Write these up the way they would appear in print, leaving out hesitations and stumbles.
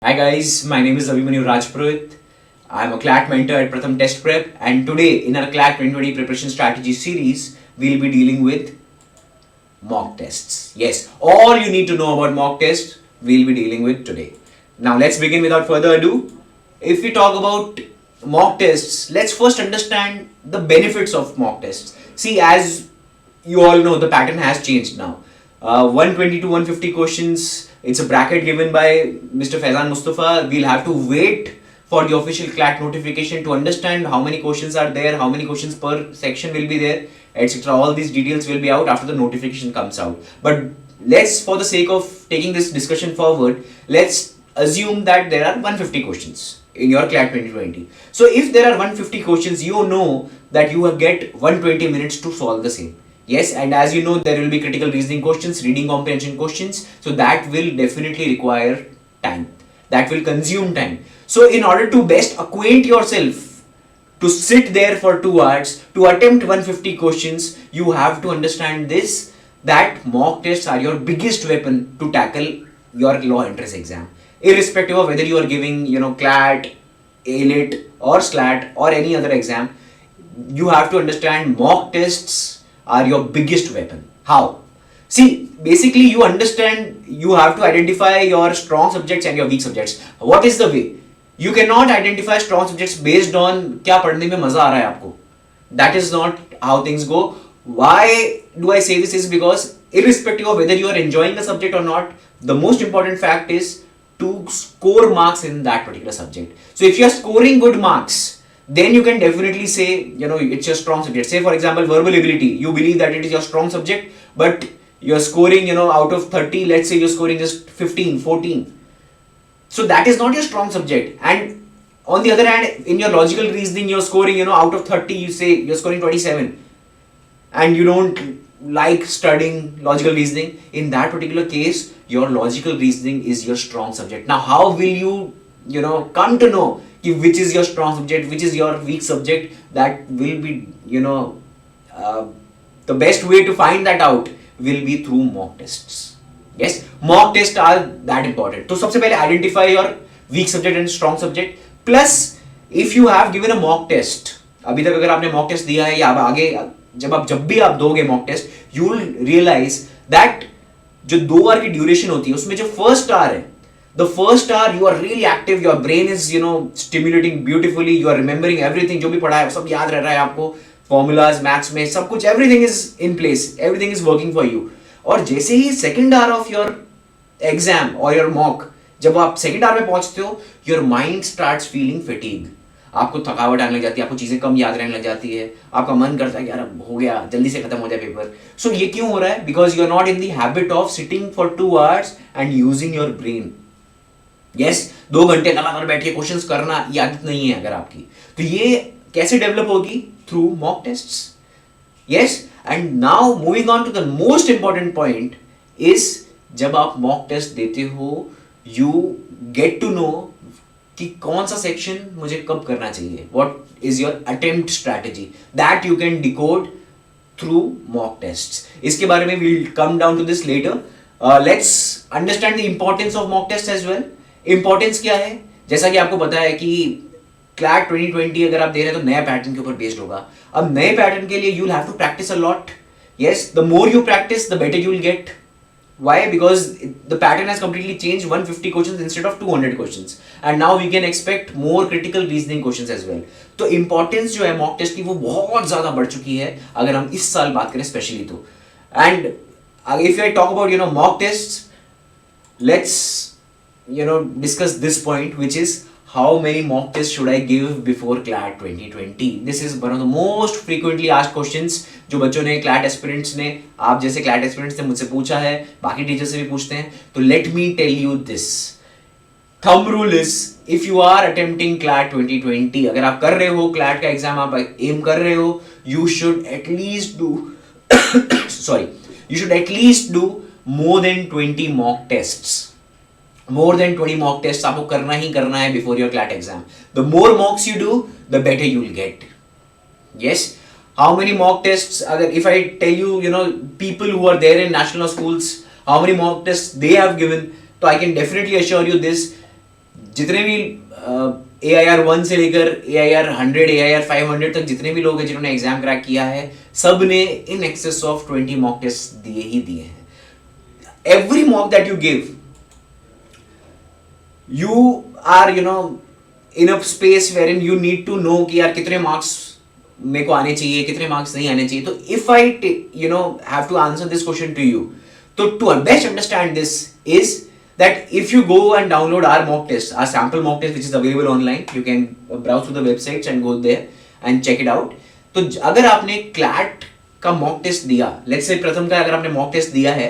Hi guys, my name is Abhimanyu Rajpurohit. I'm a CLAT mentor at Pratham Test Prep, and today in our CLAT 2020 preparation strategy series, we'll be dealing with mock tests. Yes, all you need to know about mock tests, we'll be dealing with today. Now let's begin without further ado. If we talk about mock tests, let's first understand the benefits of mock tests. See, as you all know, the pattern has changed now. 120 to 150 questions. It's a bracket given by Mr. Faizan Mustafa. We'll have to wait for the official CLAT notification to understand how many questions are there, how many questions per section will be there, etc. All these details will be out after the notification comes out. But let's, for the sake of taking this discussion forward, let's assume that there are 150 questions in your CLAT 2020. So if there are 150 questions, you know that you will get 120 minutes to solve the same. Yes, and as you know, there will be critical reasoning questions, reading comprehension questions. So that will definitely require time. That will consume time. So in order to best acquaint yourself to sit there for 2 hours to attempt 150 questions, you have to understand this, that mock tests are your biggest weapon to tackle your law entrance exam. Irrespective of whether you are giving, CLAT, ALIT or SLAT or any other exam, you have to understand mock tests are your biggest weapon. How? See, basically you understand, you have to identify your strong subjects and your weak subjects. What is the way? You cannot identify strong subjects based on क्या पढ़ने में मजा आ रहा है आपको. That is not how things go. Why do I say this is because irrespective of whether you are enjoying the subject or not, the most important fact is to score marks in that particular subject. So if you are scoring good marks, then you can definitely say, it's your strong subject. Say for example, verbal ability, you believe that it is your strong subject, but you're scoring, out of 30, let's say you're scoring just 15, 14. So that is not your strong subject. And on the other hand, in your logical reasoning, you're scoring, out of 30, you say you're scoring 27. And you don't like studying logical reasoning. In that particular case, your logical reasoning is your strong subject. Now, how will you, come to know which is your strong subject, which is your weak subject? That will be, the best way to find that out will be through mock tests. Yes, mock tests are that important. So, सबसे पहले identify your weak subject and strong subject. Plus, if you have given a mock test, अभी तक अगर आपने mock test दिया है या आगे जब भी आप दोगे mock test, you will realize that जो 2 hour की duration होती है उसमें जो first hour है, the first hour you are really active, your brain is stimulating beautifully, you are remembering everything, जो भी पढ़ा है सब याद रह रहा है आपको, formulas, maths में सब कुछ, everything is in place, everything is working for you. और जैसे ही second hour of your exam or your mock, जब आप second hour में पहुंचते हो, your mind starts feeling fatigue. आपको थकावट आने लग जाती है, आपको चीजें कम याद रहने लग जाती है, आपका मन करता है कि यार हो गया, जल्दी से खत्म हो जाए पेपर. सो ये क्यों हो रहा है? Because you are not in the habit of sitting for 2 hours and using your brain. Yes, 2 घंटे लगातार बैठ के क्वेश्चंस करना ये आदत नहीं है अगर आपकी, तो ये कैसे डेवलप होगी? Through mock tests. Yes, and now moving on to the most important point is, जब आप मॉक टेस्ट देते हो, यू गेट टू नो कि कौन सा सेक्शन मुझे कब करना चाहिए. What is your attempt strategy, that you can decode through mock tests. इसके बारे में we'll come down to this later. Let's understand the importance of mock test as well. Importance क्या है? जैसा कि आपको पता है कि CLAT 2020 अगर आप दे रहे हैं तो नया पैटर्न के ऊपर बेस्ड होगा. अब नए पैटर्न के लिए you will have to practice a lot. Yes, the more you practice the better you will get. Why? Because the pattern has completely changed. 150 questions instead of 200 questions, and now we can expect more critical reasoning questions as well. तो importance जो है mock test की वो बहुत ज़्यादा बढ़ चुकी है अगर हम इस साल बात करें स्पेशली तो. And if I talk about mock tests, let's discuss this point, which is how many mock tests should I give before CLAT 2020? This is one of the most frequently asked questions जो बच्चों ने, CLAT aspirants ने, आप जैसे CLAT aspirants ने मुझसे पूछा है, बाकी टीचर से भी पूछते हैं. तो let me tell you this. Thumb rule is, if you are attempting CLAT 2020, अगर आप कर रहे हो CLAT का एग्जाम, आप एम कर रहे हो, you should at least do you should at least do more than 20 mock tests. More than 20 mock tests आपको करना ही करना है before your CLAT exam. The more mocks you do, the better you will get. Yes. How many mock tests? अगर if I tell you, people who are there in national schools, how many mock tests they have given, so I can definitely assure you this. जितने भी AIR 1 से लेकर AIR 100 AIR 500 तक जितने भी लोग हैं जिन्होंने एग्जाम क्रैक किया है, सब ने in excess of 20 mock test दिए ही दिए हैं. Every mock that you give, you are in a space wherein you need to know कि यार कितने मार्क्स मेरे को आने चाहिए, कितने मार्क्स नहीं आने चाहिए. तो if I have to answer this question to you, तो to best understand this is that if you go and download our mock test, our sample mock test which is available online, you can browse through the websites and go there and check it out. तो अगर आपने CLAT का mock test दिया, let's say प्रथम का अगर आपने mock test दिया है,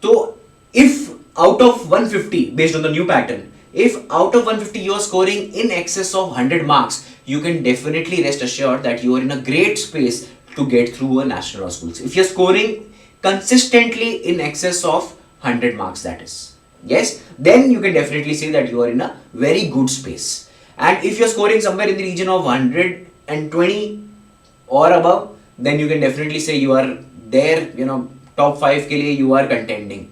तो if out of 150 based on the new pattern, if out of 150 you are scoring in excess of 100 marks, you can definitely rest assured that you are in a great space to get through a national law schools. If you are scoring consistently in excess of 100 marks, that is, yes, then you can definitely say that you are in a very good space. And if you are scoring somewhere in the region of 120 or above, then you can definitely say you are there, top 5 के लिए you are contending.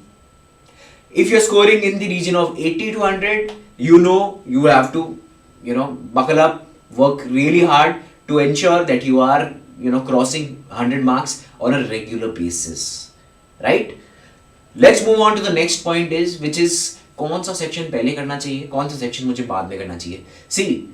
If you're scoring in the region of 80 to 100, you have to, buckle up, work really hard to ensure that you are, crossing 100 marks on a regular basis, right? Let's move on to the next point which is कौन सा section पहले करना चाहिए, कौन सा section मुझे बाद में करना चाहिए. See,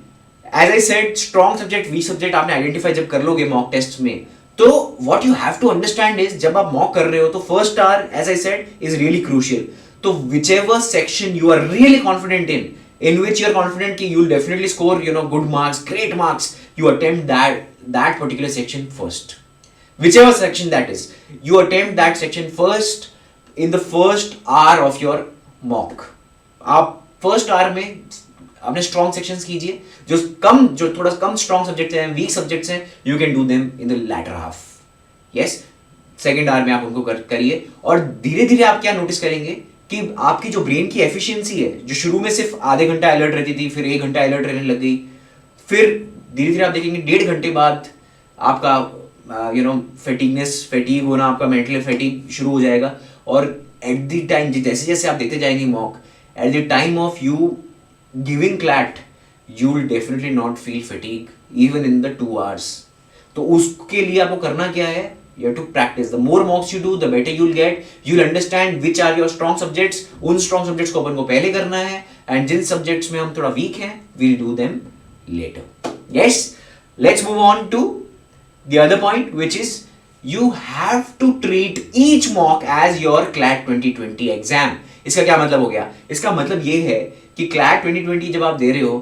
as I said, strong subject, weak subject आपने identify जब कर लोगे mock tests में, तो what you have to understand is जब आप mock कर रहे हो तो first hour, as I said, is really crucial. तो whichever section you are really confident in which you are confident कि you will definitely score, good marks, great marks, you attempt that particular section first. Whichever section that is, you attempt that section first in the first hour of your mock. आप first hour में अपने strong sections कीजिए, जो थोड़ा कम strong subjects हैं, weak subjects हैं, you can do them in the latter half. Yes, second hour में आप उनको करिए, और धीरे धीरे आप क्या नोटिस करेंगे कि आपकी जो ब्रेन की एफिशिएंसी है, जो शुरू में सिर्फ आधे घंटा अलर्ट रहती थी, फिर 1 घंटा अलर्ट रहने लग गई, फिर धीरे धीरे आप देखेंगे 1.5 घंटे बाद आपका फैटीग होना, आपका मेंटल फैटीग शुरू हो जाएगा. और एट द टाइम जैसे जैसे आप देते जाएंगे mock, at the time of you giving CLAT, you will definitely not feel fatigue even in the 2 hours. तो उसके लिए आपको करना क्या है? You have to practice. The more mocks you do, the better you'll get. You'll understand which are your strong subjects. उन strong subjects को अपन को पहले करना है, and जिन subjects में हम थोड़ा weak हैं, we'll do them later. Yes. Let's move on to the other point, which is you have to treat each mock as your CLAT 2020 exam. इसका क्या मतलब हो गया? इसका मतलब ये है कि CLAT 2020 जब आप दे रहे हो,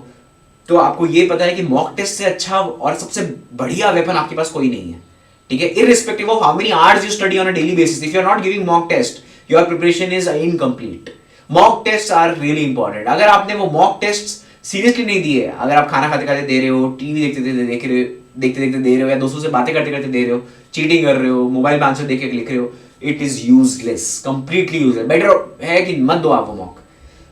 तो आपको ये पता है कि mock test से अच्छा और सबसे बढ़िया वेपन आपके पास कोई नहीं है. ठीक है, irrespective of how many hours you study on a daily basis, if you are not giving mock test, your preparation is incomplete. Mock tests are really important. अगर आपने वो mock tests seriously नहीं दिए, अगर आप खाना खाते खाते दे रहे हो, टीवी देखते दे रहे हो, या दोस्तों से बातें करते करते दे रहे हो, चीटिंग कर रहे हो, मोबाइल में आंसर देख के लिख रहे हो, it is useless, completely useless. Better है कि मत दो आप वो mock.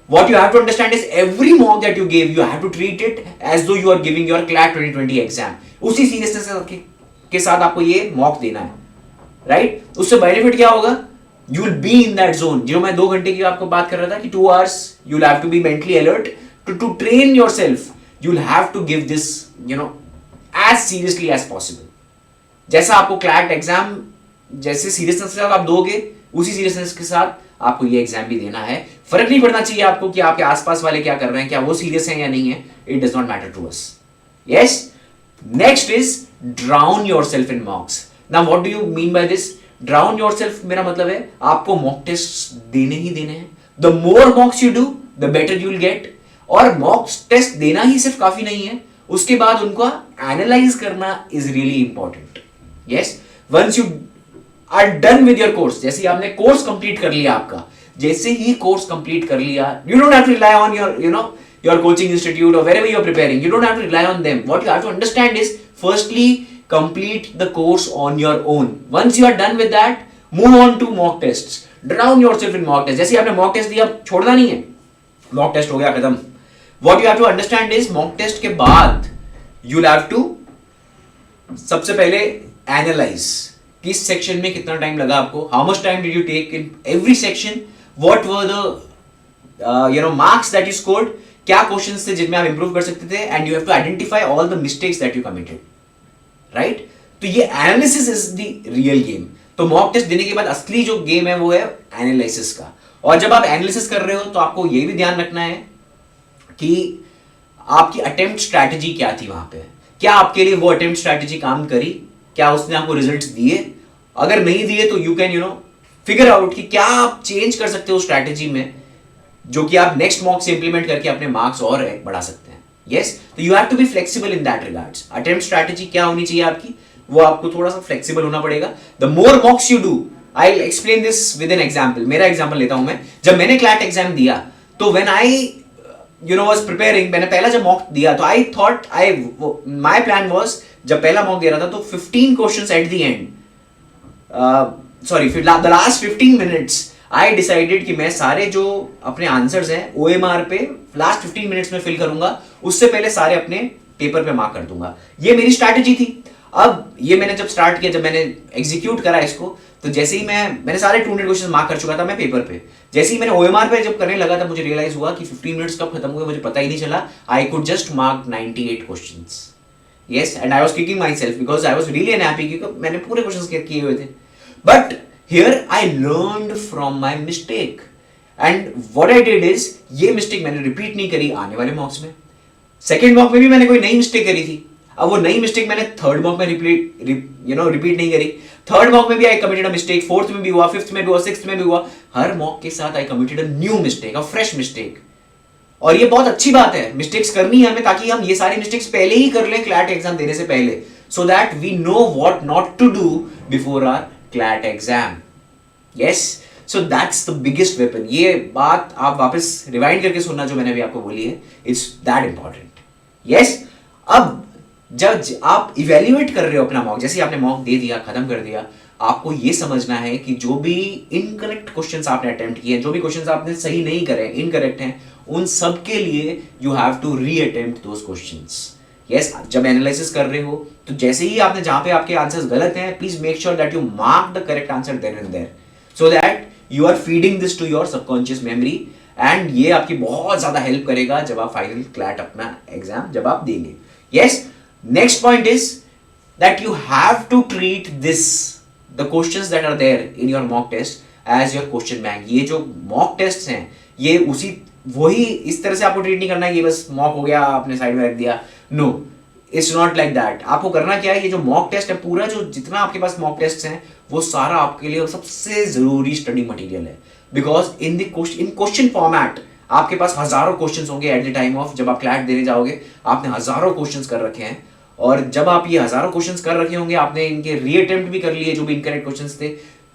What you have to understand is every mock that you gave, you have to treat it as though you are giving your CLAT 2020 exam. उसी seriousness के साथ आपको ये मॉक देना है, राइट? उससे बेनिफिट क्या होगा? You will be in that zone. जो मैं 2 घंटे की आपको बात कर रहा था कि 2 hours you will have to be mentally alert to train yourself. You will have to give this as seriously as possible. जैसा आपको क्लैट एग्जाम जैसे सीरियसनेस के साथ आप दोगे, उसी सीरियसनेस के साथ आपको ये एग्जाम भी देना है. फर्क नहीं पड़ना चाहिए आपको कि आपके आसपास वाले क्या कर रहे हैं, क्या वो सीरियस हैं या नहीं है. It does not matter to us. Yes. Next is drown yourself in mocks. Now what do you mean by this? Drown yourself मेरा मतलब है आपको mock tests देने ही देने हैं. The more mocks you do, the better you will get. और mock test देना ही सिर्फ काफी नहीं है, उसके बाद उनको analyze करना is really important. Yes, once you are done with your course, जैसे आपने course complete कर लिया आपका, जैसे ही course complete कर लिया, you don't have to rely on your your coaching institute or wherever you're preparing. You don't have to rely on them. What you have to understand is, firstly, complete the course on your own. Once you are done with that, move on to mock tests. Drown yourself in mock tests. जैसे आपने mock test दिया, छोड़ना नहीं है. Mock test हो गया खत्म. What you have to understand is, mock test के बाद you'll have to सबसे पहले analyze किस section में कितना time लगा आपको. How much time did you take in every section? What were the marks that you scored? क्या क्वेश्चंस थे जिनमें आप इंप्रूव कर सकते थे, and you have to identify all the mistakes that you committed, right? तो ये analysis is the real game. तो मॉक टेस्ट देने के बाद असली जो गेम है वो है एनालिसिस का। और जब आप एनालिसिस कर रहे हो तो आपको ये भी ध्यान रखना है कि आपकी अटेम्प्ट स्ट्रैटेजी क्या थी वहां पे, क्या आपके लिए वो अटेम्प्ट स्ट्रैटेजी काम करी, क्या उसने आपको रिजल्ट्स दिए? अगर नहीं दिए तो यू कैन फिगर आउट कि क्या आप चेंज कर सकते हो स्ट्रैटेजी में, जो कि आप नेक्स्ट मॉक से इंप्लीमेंट करके अपने मार्क्स और बढ़ा सकते हैं। यस, तो you have to be flexible in that regards. Attempt strategy क्या होनी चाहिए आपकी, वो आपको थोड़ा सा फ्लेक्सिबल होना पड़ेगा। The more मॉक्स you do, I explain this with an example. मेरा एग्जाम्पल लेता हूं मैं। जब मैंने क्लैट एग्जाम दिया तो व्हेन आई वाज प्रिपेयरिंग, मैंने पहला जब मॉक दिया तो I thought my plan was, जब पहला मॉक दे रहा था तो 15 questions at the end, the last 15 minutes I decided कि मैं सारे जो अपने आंसर्स हैं OMR पे लास्ट 15 मिनट्स में फिल करूंगा, उससे पहले सारे अपने पेपर पे मार्क कर दूंगा। ये मेरी स्ट्रैटेजी थी। अब ये मैंने जब स्टार्ट किया, जब मैंने एग्जीक्यूट करा इसको, तो जैसे ही मैंने सारे 200 क्वेश्चन मार्क कर चुका था मैं पेपर पे, जैसे ही मैंने OMR पे जब करने लगा था मुझे रियलाइज हुआ कि 15 मिनट्स कब खत्म हुए मुझे पता ही नहीं चला। I could just mark 98 questions. Yes, and I was kicking my self because I was really unhappy क्योंकि मैंने पूरे क्वेश्चंस किए हुए थे। But here I learned from my mistake and what I did is, ये मिस्टेक मैंने repeat नहीं करी आने वाले मॉक्स में। सेकेंड मॉक में भी मैंने कोई नई मिस्टेक करी थी, अब वो नई मिस्टेक मैंने थर्ड मॉक में रिपीट नहीं करी। थर्ड मॉक में भी आई कमिटेड अ मिस्टेक, फोर्थ में भी हुआ, फिफ्थ में भी हुआ, सिक्स्थ में भी हुआ। हर मॉक के साथ आई committed a new mistake, a fresh mistake. और ये बहुत अच्छी बात है, मिस्टेक्स करनी है हमें, ताकि हम ये सारी मिस्टेक्स पहले ही कर लें क्लैट एग्जाम देने से पहले, so that we know what not to do before our CLAT exam. Yes, so that's the biggest weapon. ये बात आप वापस रिवाइंड करके सुनना जो मैंने अभी आपको बोली है, इट्स दैट इंपॉर्टेंट। यस, अब जब आप इवेल्युएट कर रहे हो अपना मॉक, जैसे आपने मॉक दे दिया, खत्म कर दिया, आपको ये समझना है कि जो भी इनकरेक्ट क्वेश्चंस आपने अटेम्प्ट किए, जो भी क्वेश्चंस आपने सही नहीं करे, इनकरेक्ट हैं, उन सब के लिए you have to reattempt those questions. Yes, जब एनालिसिस कर रहे हो तो जैसे ही आपने जहां पे आपके आंसर्स गलत हैं, please make sure that you mark the correct answer there and there, so that you are feeding this to your subconscious memory, and ये आपकी बहुत ज्यादा हेल्प करेगा जब आप फाइनल क्लैट अपना एग्जाम जब आप देंगे। Yes, next point is that you have to treat this the questions that are there in your mock test as your question bank. ये जो मॉक टेस्ट हैं ये वही इस तरह से आपको ट्रीट नहीं करना है, ये बस मॉक हो गया आपने साइड में रख दिया। No, it's not like that. आपको करना क्या है, ये जो मॉक टेस्ट है, पूरा जो जितना आपके पास मॉक टेस्ट हैं, वो सारा आपके लिए सबसे जरूरी स्टडी मटेरियल है। बिकॉज इन क्वेश्चन फॉर्मेट आपके पास हजारों क्वेश्चंस होंगे एट द टाइम ऑफ जब आप क्लैट देने जाओगे। आपने हजारों क्वेश्चंस कर रखे हैं, और जब आप ये हजारों क्वेश्चंस कर रखे होंगे, आपने इनके रीअटेम्प्ट भी कर लिए जो भी इनकरेक्ट क्वेश्चंस थे,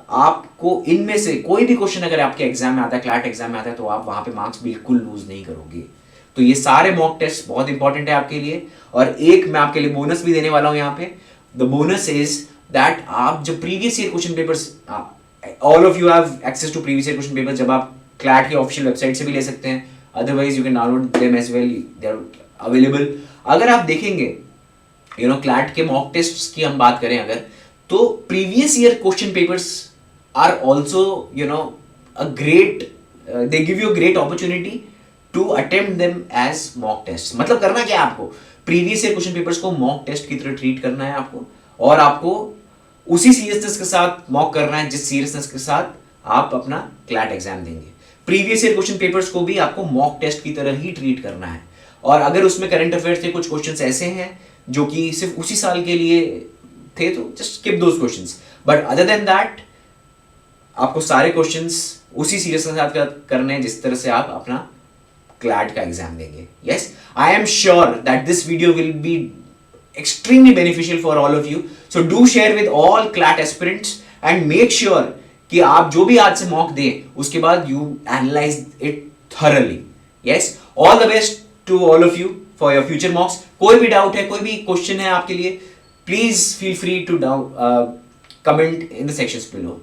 आपको इनमें से कोई भी क्वेश्चन अगर आपके एग्जाम में आता है, क्लैट एग्जाम में आता है, तो आप वहां पे मार्क्स बिल्कुल लूज नहीं करोगे। तो ये सारे मॉक टेस्ट बहुत इंपॉर्टेंट है आपके लिए। और एक मैं आपके लिए बोनस भी देने वाला हूं यहाँ पे। द बोनस इज दैट आप जब previous year question papers, all of you have access to previous year question paper, जब आप क्लैट की ऑफिशियल वेबसाइट से भी ले सकते हैं, otherwise you can download them as well, they are available. अगर आप देखेंगे क्लैट के मॉक टेस्ट की हम बात करें अगर, तो previous year question papers are also a great, they give you a great opportunity to attempt them as mock test. मतलब करना क्या है आपको, प्रीवियस ईयर क्वेश्चन पेपर्स को मॉक टेस्ट की तरह ट्रीट करना है आपको, और आपको उसी सीरियसनेस के साथ मॉक करना है जिस सीरियसनेस के साथ आप अपना क्लैट एग्जाम देंगे। प्रीवियस ईयर क्वेश्चन पेपर्स को भी आपको मॉक टेस्ट की तरह ही ट्रीट करना है। और अगर उसमें करंट अफेयर्स के कुछ क्वेश्चंस ऐसे हैं जो कि सिर्फ उसी साल के लिए थे, तो just skip those questions. But other than that आपको सारे क्वेश्चंस उसी सीरियसनेस के साथ करने हैं जिस तरह से आप अपना क्लैट का एग्जाम देंगे। Yes, I am sure that this video will be extremely beneficial for all of you. So do share with all CLAT aspirants and make sure कि आप जो भी आज से मॉक दें उसके बाद you analyze it thoroughly. Yes, all the best to all of you for your future mocks. कोई भी डाउट है, कोई भी क्वेश्चन है आपके लिए, please feel free to comment in the sections below.